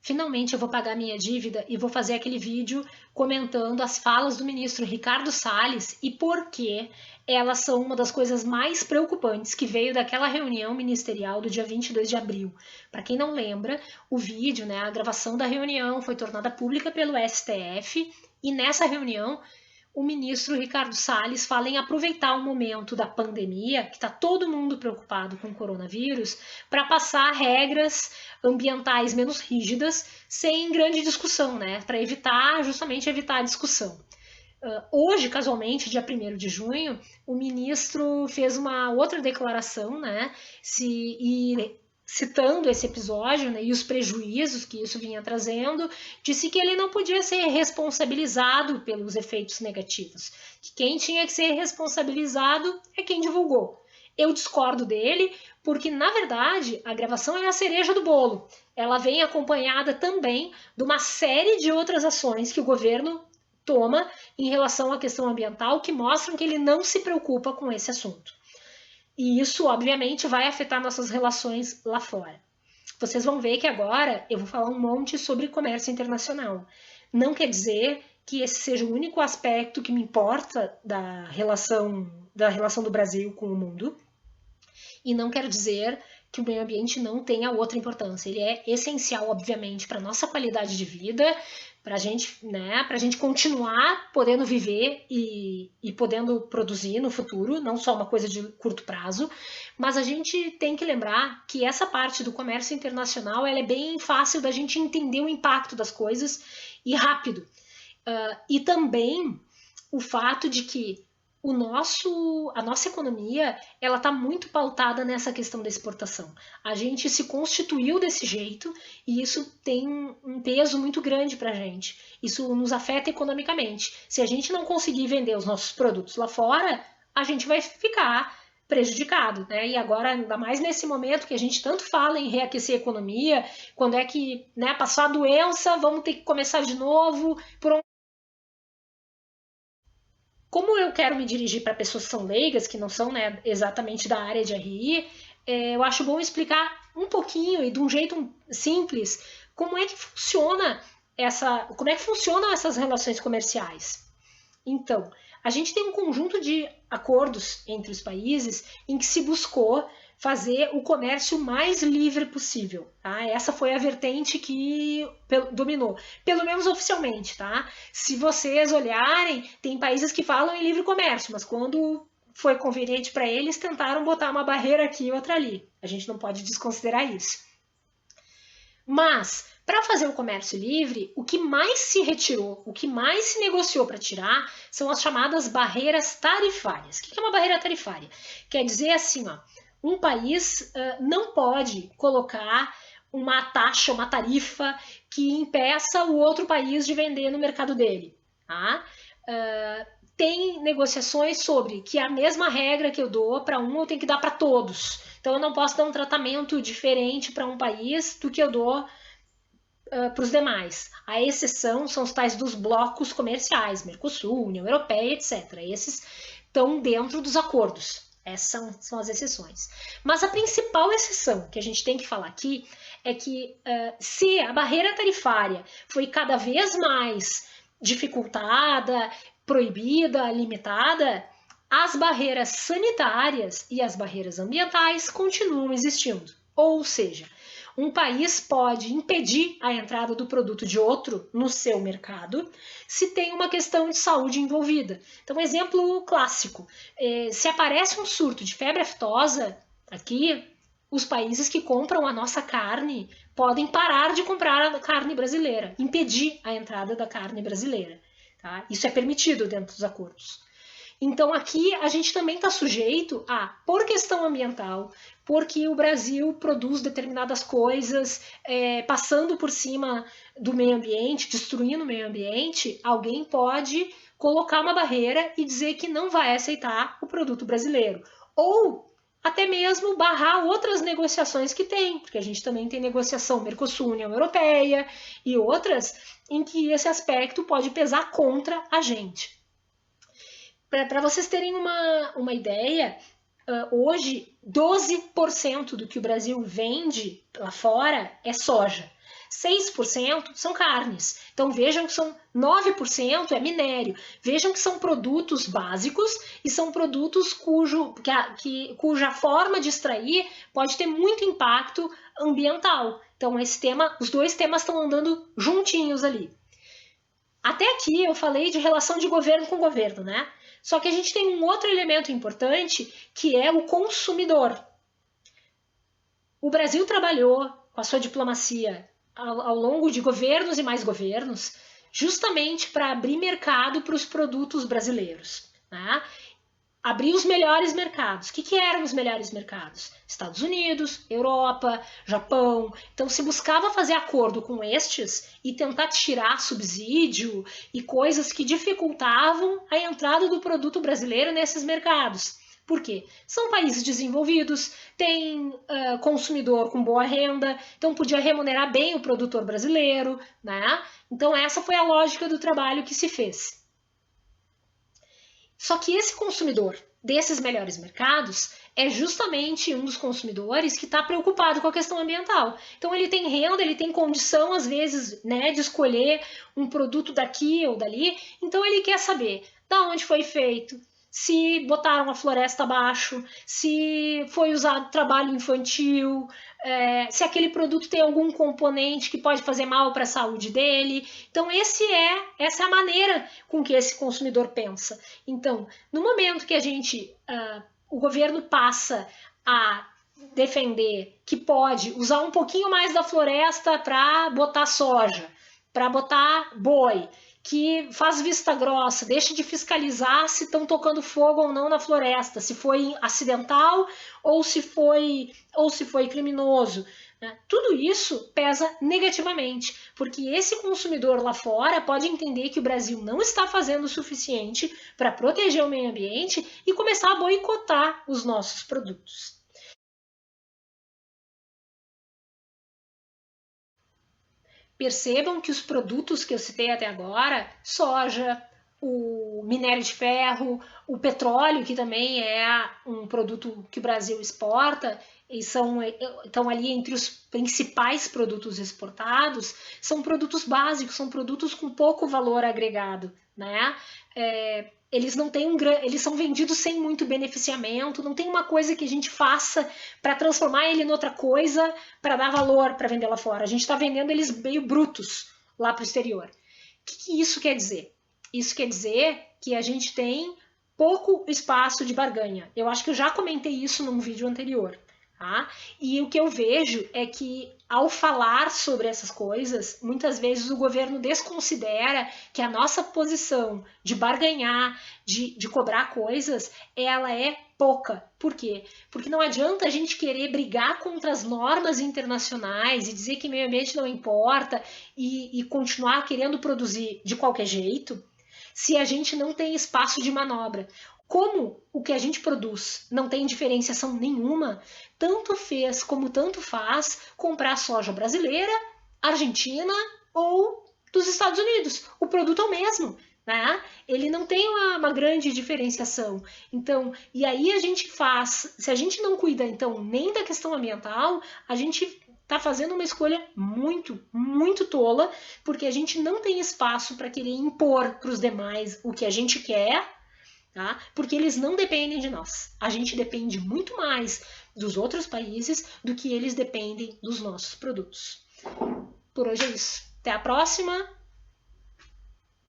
finalmente eu vou pagar minha dívida e vou fazer aquele vídeo comentando as falas do ministro Ricardo Salles e por que elas são uma das coisas mais preocupantes que veio daquela reunião ministerial do dia 22 de abril. Para quem não lembra, o vídeo, a gravação da reunião foi tornada pública pelo STF e nessa reunião o ministro Ricardo Salles fala em aproveitar o momento da pandemia, que está todo mundo preocupado com o coronavírus, para passar regras ambientais menos rígidas, sem grande discussão, para justamente evitar a discussão. Hoje, casualmente, dia 1º de junho, o ministro fez uma outra declaração, citando esse episódio e os prejuízos que isso vinha trazendo, disse que ele não podia ser responsabilizado pelos efeitos negativos, que quem tinha que ser responsabilizado é quem divulgou. Eu discordo dele, porque, na verdade, a gravação é a cereja do bolo. Ela vem acompanhada também de uma série de outras ações que o governo toma em relação à questão ambiental que mostram que ele não se preocupa com esse assunto. E isso, obviamente, vai afetar nossas relações lá fora. Vocês vão ver que agora eu vou falar um monte sobre comércio internacional. Não quer dizer que esse seja o único aspecto que me importa da relação do Brasil com o mundo. E não quero dizer que o meio ambiente não tenha outra importância. Ele é essencial, obviamente, para a nossa qualidade de vida, para a gente continuar podendo viver e podendo produzir no futuro, não só uma coisa de curto prazo, mas a gente tem que lembrar que essa parte do comércio internacional ela é bem fácil da gente entender o impacto das coisas e rápido. E também o fato de que a nossa economia ela está muito pautada nessa questão da exportação. A gente se constituiu desse jeito e isso tem um peso muito grande para a gente. Isso nos afeta economicamente. Se a gente não conseguir vender os nossos produtos lá fora, a gente vai ficar prejudicado, E agora, ainda mais nesse momento que a gente tanto fala em reaquecer a economia, quando é que passar a doença, vamos ter que começar de novo, Como eu quero me dirigir para pessoas que são leigas, que não são exatamente da área de RI, eu acho bom explicar um pouquinho e de um jeito simples como é que funcionam essas relações comerciais. Então, a gente tem um conjunto de acordos entre os países em que se buscou fazer o comércio mais livre possível. Essa foi a vertente que dominou, pelo menos oficialmente. Se vocês olharem, tem países que falam em livre comércio, mas quando foi conveniente para eles, tentaram botar uma barreira aqui e outra ali. A gente não pode desconsiderar isso. Mas, para fazer o comércio livre, o que mais se retirou, o que mais se negociou para tirar, são as chamadas barreiras tarifárias. O que é uma barreira tarifária? Quer dizer assim, um país não pode colocar uma taxa, uma tarifa que impeça o outro país de vender no mercado dele. Tem negociações sobre que a mesma regra que eu dou para um eu tenho que dar para todos. Então eu não posso dar um tratamento diferente para um país do que eu dou para os demais. A exceção são os tais dos blocos comerciais, Mercosul, União Europeia, etc. Esses estão dentro dos acordos. Essas são as exceções. Mas a principal exceção que a gente tem que falar aqui é que se a barreira tarifária foi cada vez mais dificultada, proibida, limitada, as barreiras sanitárias e as barreiras ambientais continuam existindo. Ou seja, um país pode impedir a entrada do produto de outro no seu mercado se tem uma questão de saúde envolvida. Então, exemplo clássico, se aparece um surto de febre aftosa aqui, os países que compram a nossa carne podem parar de comprar a carne brasileira, impedir a entrada da carne brasileira. Isso é permitido dentro dos acordos. Então aqui a gente também está sujeito a, por questão ambiental, porque o Brasil produz determinadas coisas, passando por cima do meio ambiente, destruindo o meio ambiente, alguém pode colocar uma barreira e dizer que não vai aceitar o produto brasileiro. Ou até mesmo barrar outras negociações que tem, porque a gente também tem negociação Mercosul, União Europeia e outras em que esse aspecto pode pesar contra a gente. Para vocês terem uma ideia, Hoje, 12% do que o Brasil vende lá fora é soja. 6% são carnes. Então vejam que são 9% é minério. Vejam que são produtos básicos e são produtos cuja forma de extrair pode ter muito impacto ambiental. Então os dois temas estão andando juntinhos ali. Até aqui eu falei de relação de governo com governo, né? Só que a gente tem um outro elemento importante, que é o consumidor. O Brasil trabalhou com a sua diplomacia ao longo de governos e mais governos, justamente para abrir mercado para os produtos brasileiros, né? Abrir os melhores mercados. O que eram os melhores mercados? Estados Unidos, Europa, Japão. Então se buscava fazer acordo com estes e tentar tirar subsídio e coisas que dificultavam a entrada do produto brasileiro nesses mercados. Por quê? São países desenvolvidos, tem consumidor com boa renda, então podia remunerar bem o produtor brasileiro, né? Então essa foi a lógica do trabalho que se fez. Só que esse consumidor desses melhores mercados é justamente um dos consumidores que está preocupado com a questão ambiental. Então ele tem renda, ele tem condição, às vezes, né, de escolher um produto daqui ou dali. Então ele quer saber da onde foi feito, se botaram a floresta abaixo, se foi usado trabalho infantil, se aquele produto tem algum componente que pode fazer mal para a saúde dele. Então essa é a maneira com que esse consumidor pensa. Então, no momento que o governo passa a defender que pode usar um pouquinho mais da floresta para botar soja, para botar boi, que faz vista grossa, deixa de fiscalizar se estão tocando fogo ou não na floresta, se foi acidental ou se foi criminoso. Né? Tudo isso pesa negativamente, porque esse consumidor lá fora pode entender que o Brasil não está fazendo o suficiente para proteger o meio ambiente e começar a boicotar os nossos produtos. Percebam que os produtos que eu citei até agora, soja, o minério de ferro, o petróleo, que também é um produto que o Brasil exporta, e estão ali entre os principais produtos exportados, são produtos básicos, são produtos com pouco valor agregado, né? Eles não têm eles são vendidos sem muito beneficiamento, não tem uma coisa que a gente faça para transformar ele em outra coisa para dar valor para vender lá fora. A gente está vendendo eles meio brutos lá para o exterior. O que isso quer dizer? Isso quer dizer que a gente tem pouco espaço de barganha. Eu acho que eu já comentei isso num vídeo anterior. Tá? E o que eu vejo é que, ao falar sobre essas coisas, muitas vezes o governo desconsidera que a nossa posição de barganhar, de cobrar coisas, ela é pouca. Por quê? Porque não adianta a gente querer brigar contra as normas internacionais e dizer que meio ambiente não importa e continuar querendo produzir de qualquer jeito, se a gente não tem espaço de manobra. Como o que a gente produz não tem diferenciação nenhuma, tanto fez como tanto faz comprar soja brasileira, argentina ou dos Estados Unidos. O produto é o mesmo, né? Ele não tem uma grande diferenciação. Então, e aí a gente faz, se a gente não cuida então nem da questão ambiental, a gente está fazendo uma escolha muito, muito tola, porque a gente não tem espaço para querer impor para os demais o que a gente quer, tá? Porque eles não dependem de nós. A gente depende muito mais dos outros países do que eles dependem dos nossos produtos. Por hoje é isso. Até a próxima!